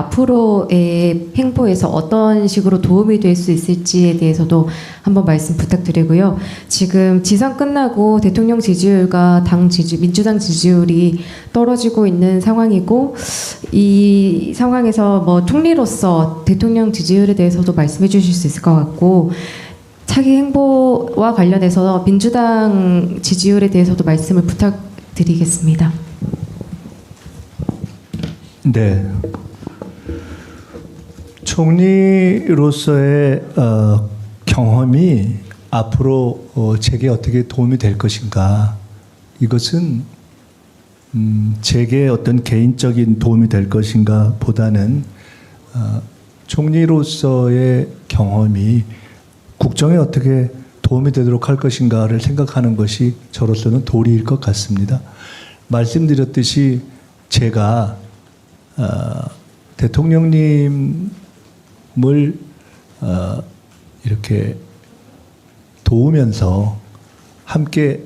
앞으로의 행보에서 어떤 식으로 도움이 될 수 있을지에 대해서도 한번 말씀 부탁드리고요. 지금 지선 끝나고 대통령 지지율과 민주당 지지율이 떨어지고 있는 상황이고, 이 상황에서 뭐 총리로서 대통령 지지율에 대해서도 말씀해 주실 수 있을 것 같고, 차기 행보와 관련해서 민주당 지지율에 대해서도 말씀을 부탁드리겠습니다. 네. 총리로서의 경험이 앞으로 제게 어떻게 도움이 될 것인가, 이것은 제게 어떤 개인적인 도움이 될 것인가 보다는 총리로서의 경험이 국정에 어떻게 도움이 되도록 할 것인가를 생각하는 것이 저로서는 도리일 것 같습니다. 말씀드렸듯이 제가 대통령님을 이렇게 도우면서 함께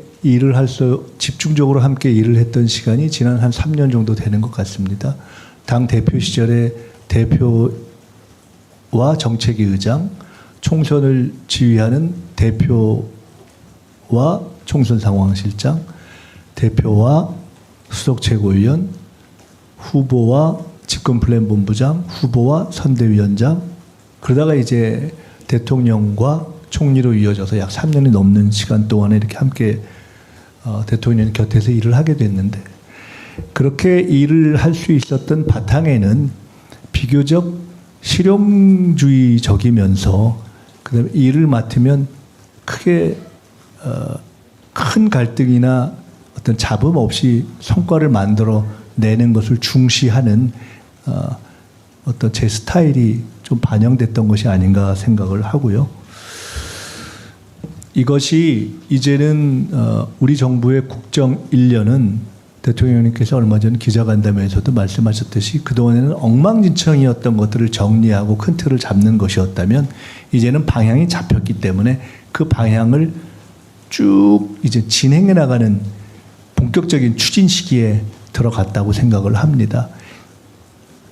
집중적으로 함께 일을 했던 시간이 지난 한 3년 정도 되는 것 같습니다. 당 대표 시절에 대표와 정책위 의장, 총선을 지휘하는 대표와 총선 상황실장, 대표와 수석 최고위원, 후보와 집권플랜본부장, 후보와 선대위원장, 그러다가 이제 대통령과 총리로 이어져서 약 3년이 넘는 시간 동안에 이렇게 함께 대통령 곁에서 일을 하게 됐는데, 그렇게 일을 할 수 있었던 바탕에는 비교적 실용주의적이면서 그다음에 일을 맡으면 크게 큰 갈등이나 어떤 잡음 없이 성과를 만들어 내는 것을 중시하는 어떤 제 스타일이 좀 반영됐던 것이 아닌가 생각을 하고요. 이것이 이제는 우리 정부의 국정 1년은 대통령님께서 얼마 전 기자간담회에서도 말씀하셨듯이 그동안에는 엉망진창이었던 것들을 정리하고 큰 틀을 잡는 것이었다면, 이제는 방향이 잡혔기 때문에 그 방향을 쭉 이제 진행해 나가는 본격적인 추진 시기에 들어갔다고 생각을 합니다.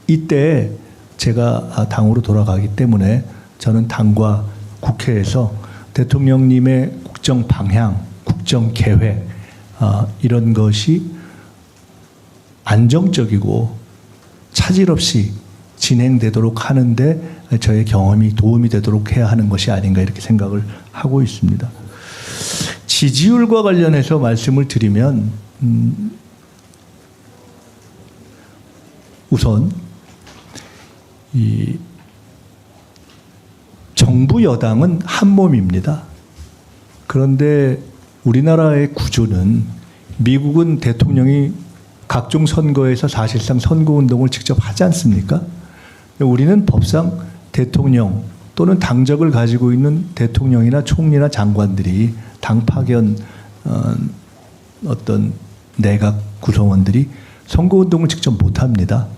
이때 제가 당으로 돌아가기 때문에 저는 당과 국회에서 대통령님의 국정 방향, 국정 계획, 이런 것이 안정적이고 차질 없이 진행되도록 하는데 저의 경험이 도움이 되도록 해야 하는 것이 아닌가, 이렇게 생각을 하고 있습니다. 지지율과 관련해서 말씀을 드리면, 우선 이 정부 여당은 한 몸입니다. 그런데 우리나라의 구조는, 미국은 대통령이 각종 선거에서 사실상 선거운동을 직접 하지 않습니까? 우리는 법상 대통령 또는 당적을 가지고 있는 대통령이나 총리나 장관들이, 당 파견 어떤 내각 구성원들이 선거운동을 직접 못합니다.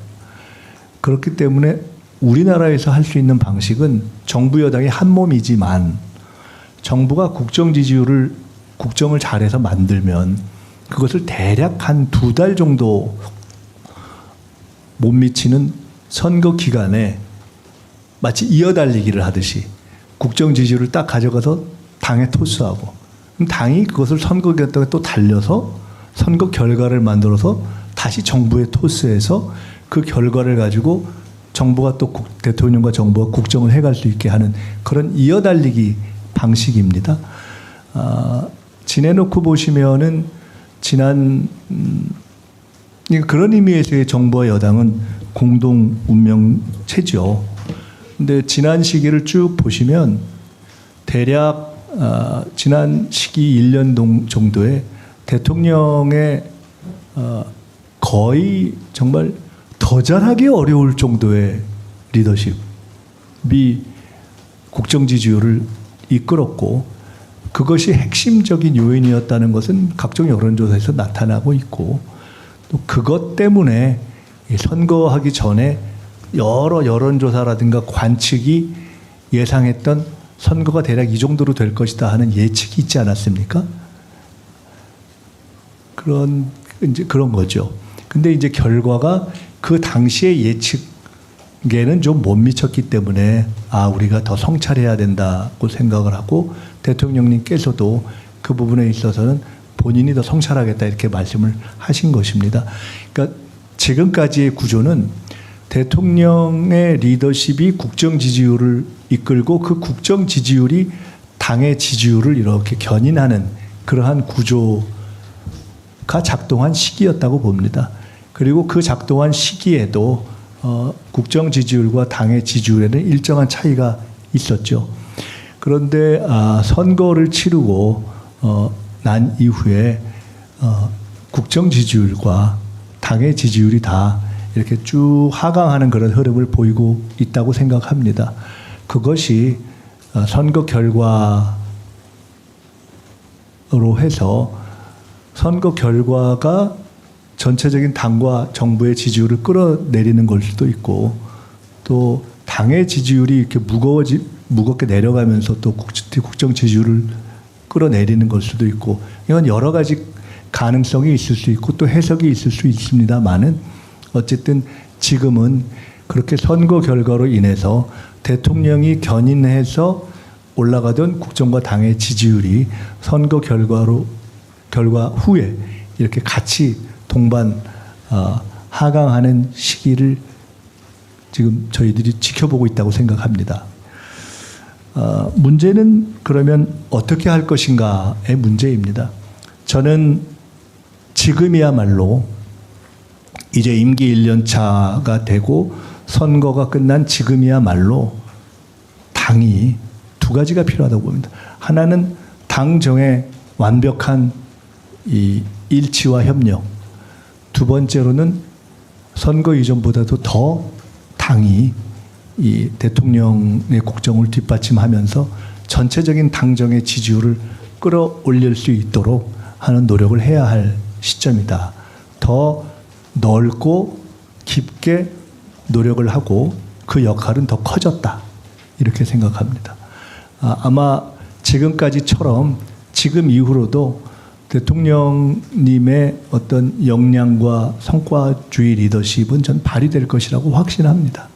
그렇기 때문에 우리나라에서 할 수 있는 방식은 정부 여당이 한 몸이지만, 정부가 국정 지지율을, 국정을 잘해서 만들면 그것을 대략 한 2달 정도 못 미치는 선거 기간에 마치 이어달리기를 하듯이 국정 지지율을 딱 가져가서 당에 토스하고, 그럼 당이 그것을 선거 기간에 또 달려서 선거 결과를 만들어서 다시 정부에 토스해서 그 결과를 가지고 정부가 또 대통령과 정부가 국정을 해갈 수 있게 하는 그런 이어달리기 방식입니다. 지내놓고 보시면은 지난 그런 의미에서의 정부와 여당은 공동 운명체죠. 근데 지난 시기를 쭉 보시면 대략 지난 시기 1년 정도에 대통령의 거의 정말 더 잘하기 어려울 정도의 리더십이 국정 지지율을 이끌었고, 그것이 핵심적인 요인이었다는 것은 각종 여론조사에서 나타나고 있고, 또 그것 때문에 선거하기 전에 여러 여론조사라든가 관측이 예상했던 선거가 대략 이 정도로 될 것이다 하는 예측이 있지 않았습니까? 그런 거죠. 근데 이제 결과가 그 당시의 예측 게는 좀 못 미쳤기 때문에 우리가 더 성찰해야 된다고 생각을 하고 대통령님께서도 그 부분에 있어서는 본인이 더 성찰하겠다 이렇게 말씀을 하신 것입니다. 그러니까 지금까지의 구조는 대통령의 리더십이 국정 지지율을 이끌고 그 국정 지지율이 당의 지지율을 이렇게 견인하는 그러한 구조가 작동한 시기였다고 봅니다. 그리고 그 작동한 시기에도 국정 지지율과 당의 지지율에는 일정한 차이가 있었죠. 그런데 선거를 치르고 난 이후에 국정 지지율과 당의 지지율이 다 이렇게 쭉 하강하는 그런 흐름을 보이고 있다고 생각합니다. 그것이 선거 결과로 해서 선거 결과가 전체적인 당과 정부의 지지율을 끌어내리는 걸 수도 있고 또 당의 지지율이 이렇게 무겁게 내려가면서 또 국정 지지율을 끌어내리는 걸 수도 있고 이건 여러 가지 가능성이 있을 수 있고 또 해석이 있을 수 있습니다만은 어쨌든 지금은 그렇게 선거 결과로 인해서 대통령이 견인해서 올라가던 국정과 당의 지지율이 선거 결과 후에 이렇게 같이 동반 하강하는 시기를 지금 저희들이 지켜보고 있다고 생각합니다. 문제는 그러면 어떻게 할 것인가의 문제입니다. 저는 지금이야말로 이제 임기 1년 차가 되고 선거가 끝난 지금이야말로 당이 두 가지가 필요하다고 봅니다. 하나는 당정의 완벽한 이 일치와 협력. 두 번째로는 선거 이전보다도 더 당이 이 대통령의 국정을 뒷받침하면서 전체적인 당정의 지지율을 끌어올릴 수 있도록 하는 노력을 해야 할 시점이다. 더 넓고 깊게 노력을 하고 그 역할은 더 커졌다. 이렇게 생각합니다. 아마 지금까지처럼 지금 이후로도 대통령님의 어떤 역량과 성과주의 리더십은 전 발휘될 것이라고 확신합니다.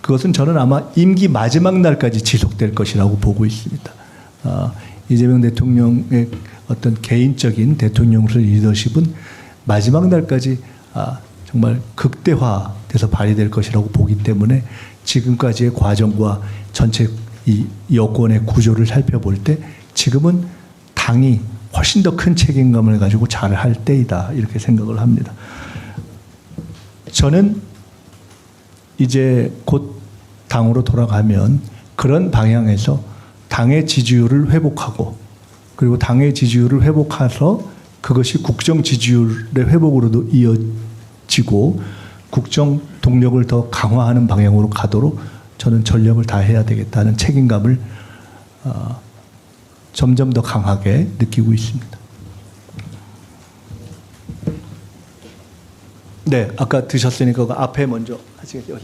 그것은 저는 아마 임기 마지막 날까지 지속될 것이라고 보고 있습니다. 이재명 대통령의 어떤 개인적인 대통령으로서 리더십은 마지막 날까지 정말 극대화돼서 발휘될 것이라고 보기 때문에 지금까지의 과정과 전체 이 여권의 구조를 살펴볼 때 지금은 당이 훨씬 더 큰 책임감을 가지고 잘할 때이다 이렇게 생각을 합니다. 저는 이제 곧 당으로 돌아가면 그런 방향에서 당의 지지율을 회복하고 그리고 당의 지지율을 회복해서 그것이 국정 지지율의 회복으로도 이어지고 국정 동력을 더 강화하는 방향으로 가도록 저는 전력을 다해야 되겠다는 책임감을 점점 더 강하게 느끼고 있습니다. 네, 아까 드셨으니까 그 앞에 먼저 하시겠죠?